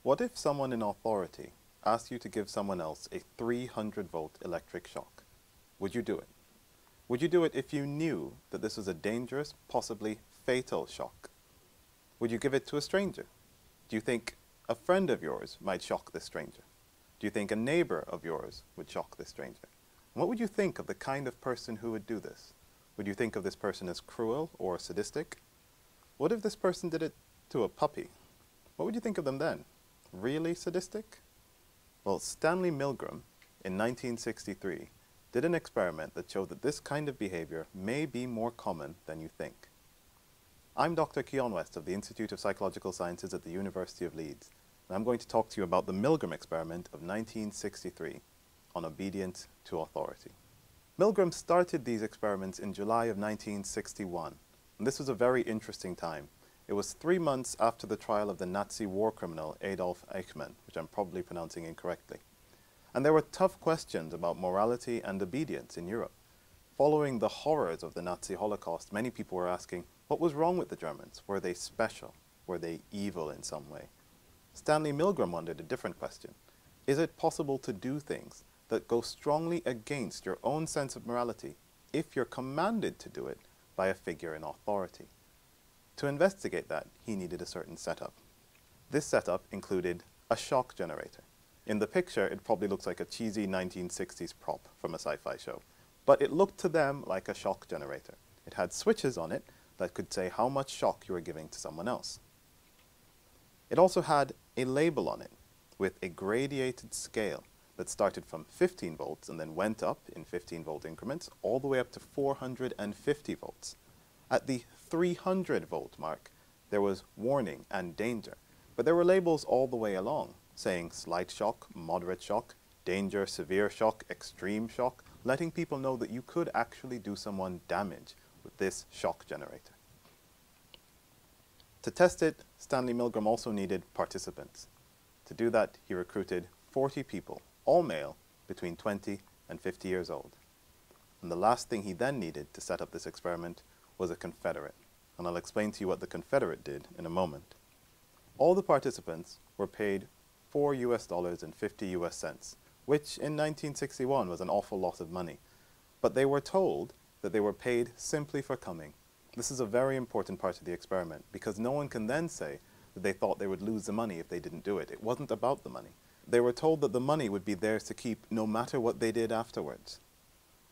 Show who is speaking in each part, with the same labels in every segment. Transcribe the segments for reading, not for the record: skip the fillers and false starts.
Speaker 1: What if someone in authority asked you to give someone else a 300-volt electric shock? Would you do it? Would you do it if you knew that this was a dangerous, possibly fatal shock? Would you give it to a stranger? Do you think a friend of yours might shock this stranger? Do you think a neighbor of yours would shock this stranger? And what would you think of the kind of person who would do this? Would you think of this person as cruel or sadistic? What if this person did it to a puppy? What would you think of them then? Really sadistic? Well, Stanley Milgram, in 1963, did an experiment that showed that this kind of behavior may be more common than you think. I'm Dr. Keon West of the Institute of Psychological Sciences at the University of Leeds, and I'm going to talk to you about the Milgram experiment of 1963 on obedience to authority. Milgram started these experiments in July of 1961, and this was a very interesting time. It was 3 months after the trial of the Nazi war criminal Adolf Eichmann, which I'm probably pronouncing incorrectly. And there were tough questions about morality and obedience in Europe. Following the horrors of the Nazi Holocaust, many people were asking, what was wrong with the Germans? Were they special? Were they evil in some way? Stanley Milgram wondered a different question. Is it possible to do things that go strongly against your own sense of morality if you're commanded to do it by a figure in authority? To investigate that, he needed a certain setup. This setup included a shock generator. In the picture, it probably looks like a cheesy 1960s prop from a sci-fi show, but it looked to them like a shock generator. It had switches on it that could say how much shock you were giving to someone else. It also had a label on it with a gradiated scale that started from 15 volts and then went up in 15-volt increments all the way up to 450 volts. At the 300-volt mark, there was warning and danger, but there were labels all the way along, saying slight shock, moderate shock, danger, severe shock, extreme shock, letting people know that you could actually do someone damage with this shock generator. To test it, Stanley Milgram also needed participants. To do that, he recruited 40 people, all male, between 20 and 50 years old. And the last thing he then needed to set up this experiment was a confederate, and I'll explain to you what the confederate did in a moment. All the participants were paid $4 and 50 US cents, which in 1961 was an awful lot of money. But they were told that they were paid simply for coming. This is a very important part of the experiment because no one can then say that they thought they would lose the money if they didn't do it. It wasn't about the money. They were told that the money would be theirs to keep no matter what they did afterwards.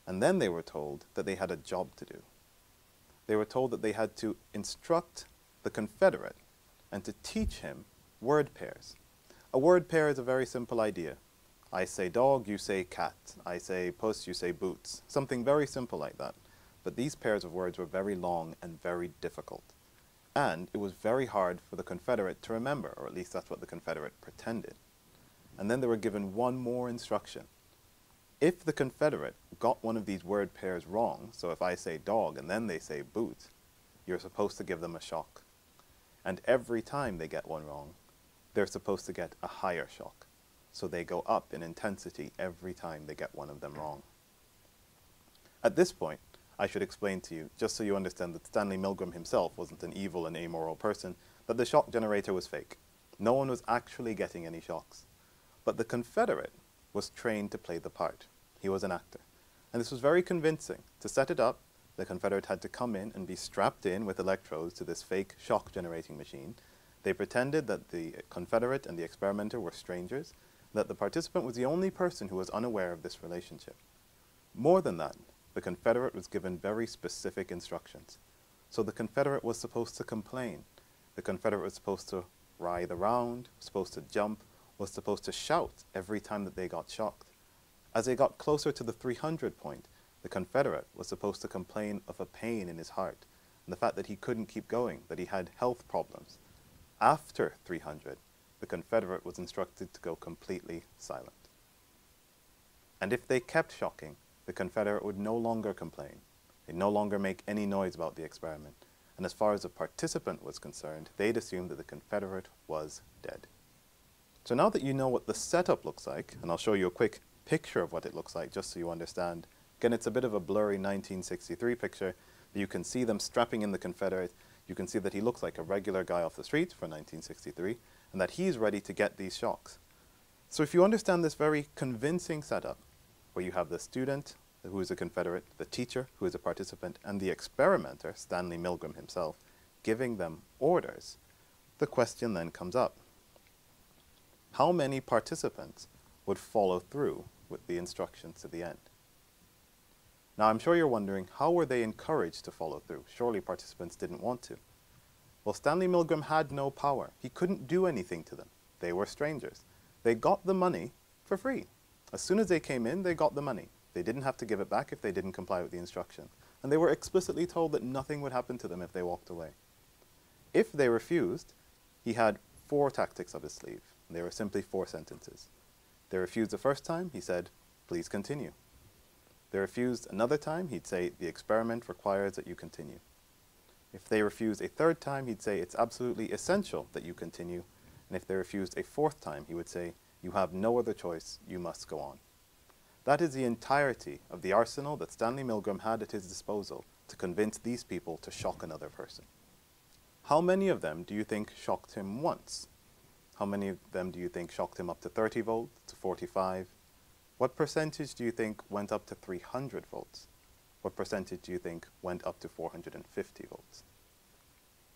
Speaker 1: And then they were told that they had a job to do. They were told that they had to instruct the confederate and to teach him word pairs. A word pair is a very simple idea. I say dog, you say cat. I say puss, you say boots. Something very simple like that. But these pairs of words were very long and very difficult. And it was very hard for the confederate to remember, or at least that's what the confederate pretended. And then they were given one more instruction. If the confederate got one of these word pairs wrong, so if I say dog and then they say boot, you're supposed to give them a shock. And every time they get one wrong, they're supposed to get a higher shock. So they go up in intensity every time they get one of them wrong. At this point, I should explain to you, just so you understand that Stanley Milgram himself wasn't an evil and amoral person, that the shock generator was fake. No one was actually getting any shocks. But the confederate was trained to play the part. He was an actor. And this was very convincing. To set it up, the confederate had to come in and be strapped in with electrodes to this fake shock generating machine. They pretended that the confederate and the experimenter were strangers, that the participant was the only person who was unaware of this relationship. More than that, the confederate was given very specific instructions. So the confederate was supposed to complain. The confederate was supposed to writhe around, supposed to jump, was supposed to shout every time that they got shocked. As they got closer to the 300 point, the confederate was supposed to complain of a pain in his heart and the fact that he couldn't keep going, that he had health problems. After 300, the confederate was instructed to go completely silent. And if they kept shocking, the confederate would no longer complain. They'd no longer make any noise about the experiment. And as far as the participant was concerned, they'd assumed that the confederate was dead. So now that you know what the setup looks like, and I'll show you a quick picture of what it looks like just so you understand. Again, it's a bit of a blurry 1963 picture, but you can see them strapping in the confederate. You can see that he looks like a regular guy off the street for 1963. and that he's ready to get these shocks. So if you understand this very convincing setup, where you have the student who is a Confederate, the teacher who is a participant, and the experimenter, Stanley Milgram himself, giving them orders, the question then comes up. How many participants would follow through with the instructions to the end? Now, I'm sure you're wondering, how were they encouraged to follow through? Surely participants didn't want to. Well, Stanley Milgram had no power. He couldn't do anything to them. They were strangers. They got the money for free. As soon as they came in, they got the money. They didn't have to give it back if they didn't comply with the instruction. And they were explicitly told that nothing would happen to them if they walked away. If they refused, he had 4 tactics up his sleeve. They were simply 4 sentences. They refused the first time, he said, please continue. They refused another time, he'd say, the experiment requires that you continue. If they refused a 3rd time, he'd say, it's absolutely essential that you continue. And if they refused a 4th time, he would say, you have no other choice, you must go on. That is the entirety of the arsenal that Stanley Milgram had at his disposal to convince these people to shock another person. How many of them do you think shocked him once? How many of them do you think shocked him up to 30 volts, to 45? What percentage do you think went up to 300 volts? What percentage do you think went up to 450 volts?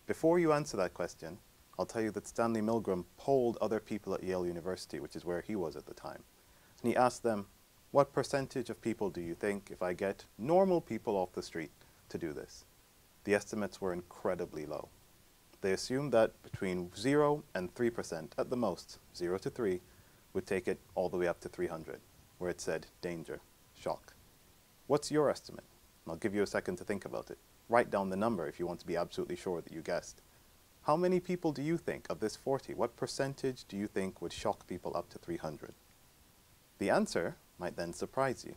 Speaker 1: Before you answer that question, I'll tell you that Stanley Milgram polled other people at Yale University, which is where he was at the time. And he asked them, what percentage of people do you think, if I get normal people off the street to do this? The estimates were incredibly low. They assumed that between 0 and 3%, at the most, 0 to 3, would take it all the way up to 300, where it said danger, shock. What's your estimate? And I'll give you a second to think about it. Write down the number if you want to be absolutely sure that you guessed. How many people do you think of this 40? What percentage do you think would shock people up to 300? The answer might then surprise you.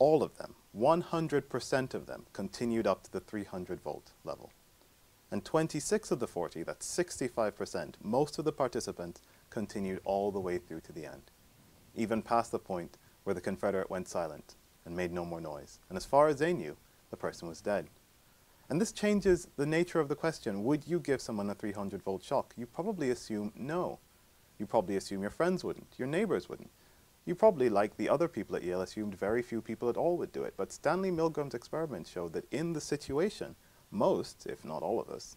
Speaker 1: All of them, 100% of them, continued up to the 300 volt level. And 26 of the 40, that's 65%, most of the participants continued all the way through to the end, even past the point where the Confederate went silent and made no more noise. And as far as they knew, the person was dead. And this changes the nature of the question. Would you give someone a 300 volt shock? You probably assume no. You probably assume your friends wouldn't, your neighbors wouldn't. You probably, like the other people at Yale, assumed very few people at all would do it. But Stanley Milgram's experiment showed that in the situation, most, if not all of us,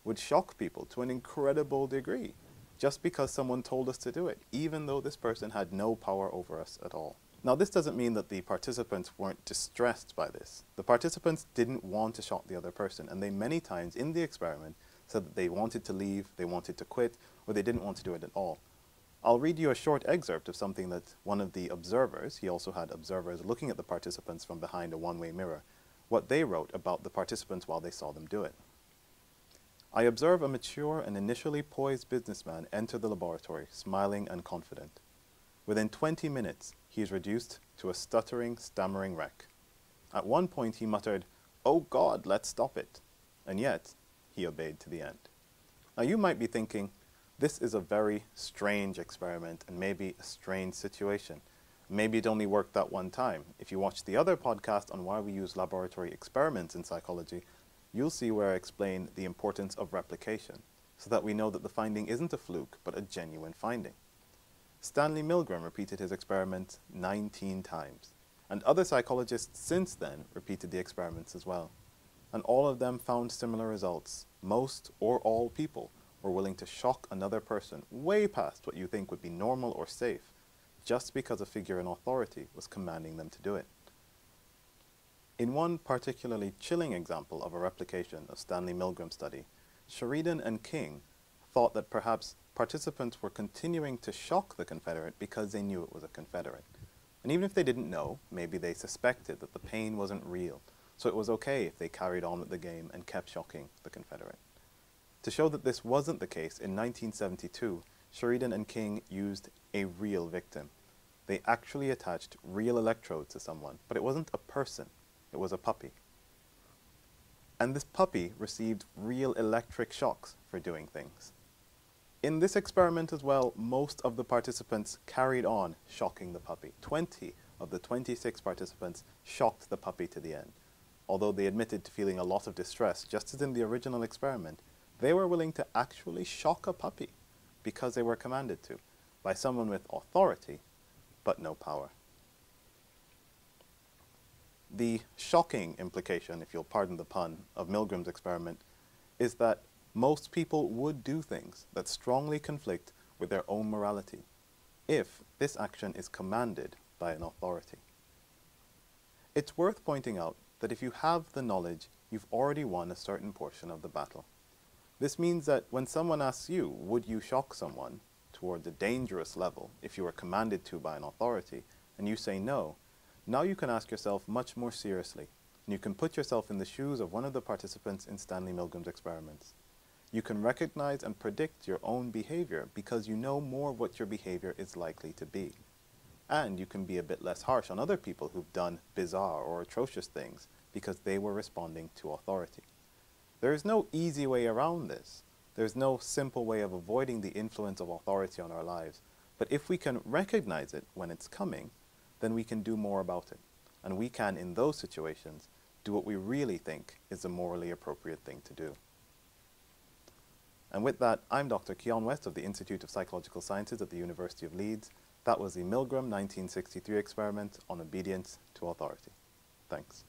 Speaker 1: would shock people to an incredible degree, just because someone told us to do it, even though this person had no power over us at all. Now, this doesn't mean that the participants weren't distressed by this. The participants didn't want to shock the other person, and they many times in the experiment said that they wanted to leave, they wanted to quit, or they didn't want to do it at all. I'll read you a short excerpt of something that one of the observers, he also had observers looking at the participants from behind a one-way mirror, what they wrote about the participants while they saw them do it. I observe a mature and initially poised businessman enter the laboratory, smiling and confident. Within 20 minutes, he is reduced to a stuttering, stammering wreck. At one point he muttered, "Oh God, let's stop it." And yet, he obeyed to the end. Now you might be thinking, this is a very strange experiment and maybe a strange situation. Maybe it only worked that one time. If you watch the other podcast on why we use laboratory experiments in psychology, you'll see where I explain the importance of replication, so that we know that the finding isn't a fluke, but a genuine finding. Stanley Milgram repeated his experiment 19 times, and other psychologists since then repeated the experiments as well. And all of them found similar results. Most or all people were willing to shock another person way past what you think would be normal or safe, just because a figure in authority was commanding them to do it. In one particularly chilling example of a replication of Stanley Milgram's study, Sheridan and King thought that perhaps participants were continuing to shock the Confederate because they knew it was a Confederate. And even if they didn't know, maybe they suspected that the pain wasn't real, so it was okay if they carried on with the game and kept shocking the Confederate. To show that this wasn't the case, in 1972, Sheridan and King used a real victim. They actually attached real electrodes to someone, but it wasn't a person, it was a puppy. And this puppy received real electric shocks for doing things. In this experiment as well, most of the participants carried on shocking the puppy. 20 of the 26 participants shocked the puppy to the end. Although they admitted to feeling a lot of distress, just as in the original experiment, they were willing to actually shock a puppy. because they were commanded to, by someone with authority, but no power. The shocking implication, if you'll pardon the pun, of Milgram's experiment is that most people would do things that strongly conflict with their own morality if this action is commanded by an authority. It's worth pointing out that if you have the knowledge, you've already won a certain portion of the battle. This means that when someone asks you, would you shock someone toward the dangerous level if you were commanded to by an authority, and you say no, now you can ask yourself much more seriously, and you can put yourself in the shoes of one of the participants in Stanley Milgram's experiments. You can recognize and predict your own behavior because you know more what your behavior is likely to be. And you can be a bit less harsh on other people who've done bizarre or atrocious things because they were responding to authority. There is no easy way around this. There's no simple way of avoiding the influence of authority on our lives. But if we can recognize it when it's coming, then we can do more about it. And we can, in those situations, do what we really think is the morally appropriate thing to do. And with that, I'm Dr. Keon West of the Institute of Psychological Sciences at the University of Leeds. That was the Milgram 1963 experiment on obedience to authority. Thanks.